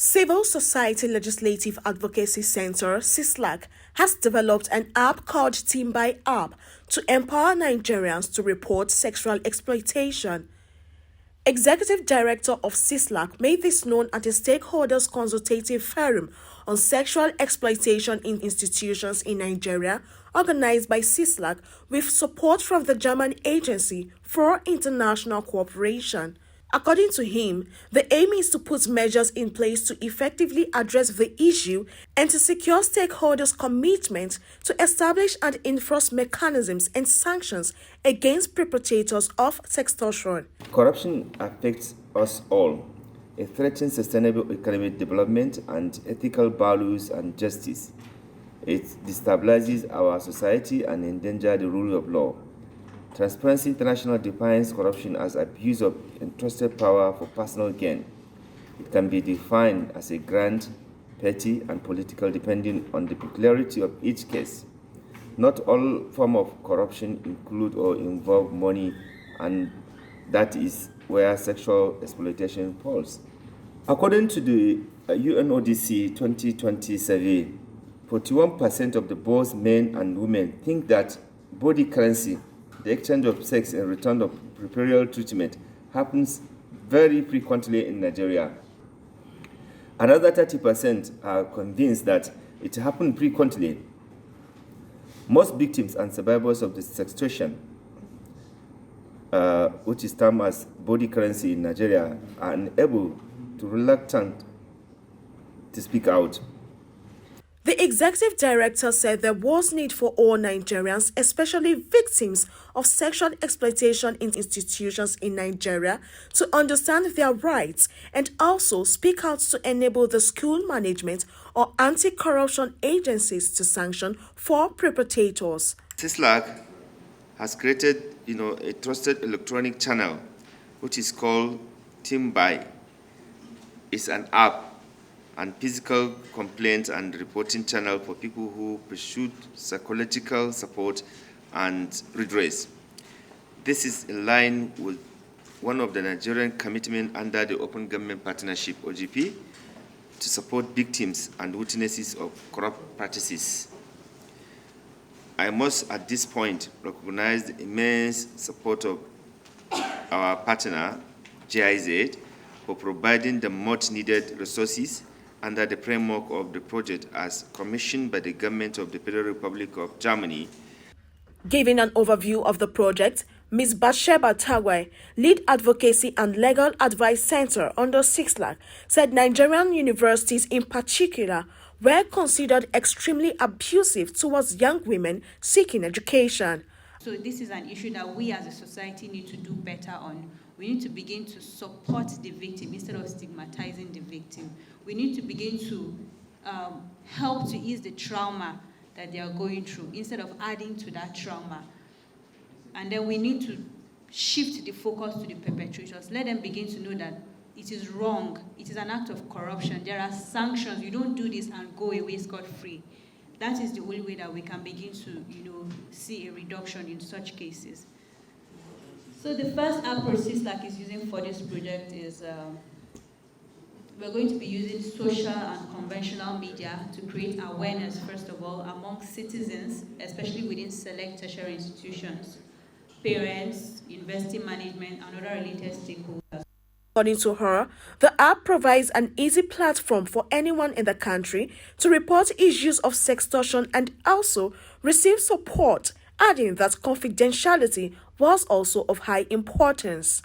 Society Legislative Advocacy Centre (CISLAC) has developed an app called TIMBY App to empower Nigerians to report sexual exploitation. Executive Director of CISLAC made this known at a stakeholders consultative forum on sexual exploitation in institutions in Nigeria, organized by CISLAC with support from the German Agency for International Cooperation. According to him, the aim is to put measures in place to effectively address the issue and to secure stakeholders' commitment to establish and enforce mechanisms and sanctions against perpetrators of sextortion. Corruption affects us all. It threatens sustainable economic development and ethical values and justice. It destabilizes our society and endangers the rule of law. Transparency International defines corruption as abuse of entrusted power for personal gain. It can be defined as a grand, petty, and political depending on the peculiarity of each case. Not all forms of corruption include or involve money, and that is where sexual exploitation falls. According to the UNODC 2020 survey, 41% of the both men and women think that body currency, the exchange of sex in return of preparatory treatment, happens very frequently in Nigeria. Another 30% are convinced that it happens frequently. Most victims and survivors of the sextortion, which is termed as body currency in Nigeria, are unable to reluctant to speak out. The executive director said there was need for all Nigerians, especially victims of sexual exploitation in institutions in Nigeria, to understand their rights and also speak out to enable the school management or anti-corruption agencies to sanction for perpetrators. CISLAC has created, a trusted electronic channel, which is called TIMBY. It's an app and physical complaints and reporting channel for people who pursue psychological support and redress. This is in line with one of the Nigerian commitments under the Open Government Partnership (OGP) to support victims and witnesses of corrupt practices. I must at this point recognize the immense support of our partner, GIZ, for providing the much needed resources under the framework of the project as commissioned by the government of the Federal Republic of Germany. Giving an overview of the project, Ms. Batsheba Tagwai, Lead Advocacy and Legal Advice Center under CISLAC, said Nigerian universities in particular were considered extremely abusive towards young women seeking education. So this is an issue that we as a society need to do better on. We need to begin to support the victim instead of stigmatizing the victim. We need to begin to help to ease the trauma that they are going through instead of adding to that trauma. And then we need to shift the focus to the perpetrators. Let them begin to know that it is wrong. It is an act of corruption. There are sanctions. You don't do this and go away scot-free. That is the only way that we can begin to, see a reduction in such cases. So the first approach CISLAC is using for this project is we're going to be using social and conventional media to create awareness, first of all, among citizens, especially within select tertiary institutions, parents, university management, and other related stakeholders. According to her, the app provides an easy platform for anyone in the country to report issues of sextortion and also receive support, adding that confidentiality was also of high importance.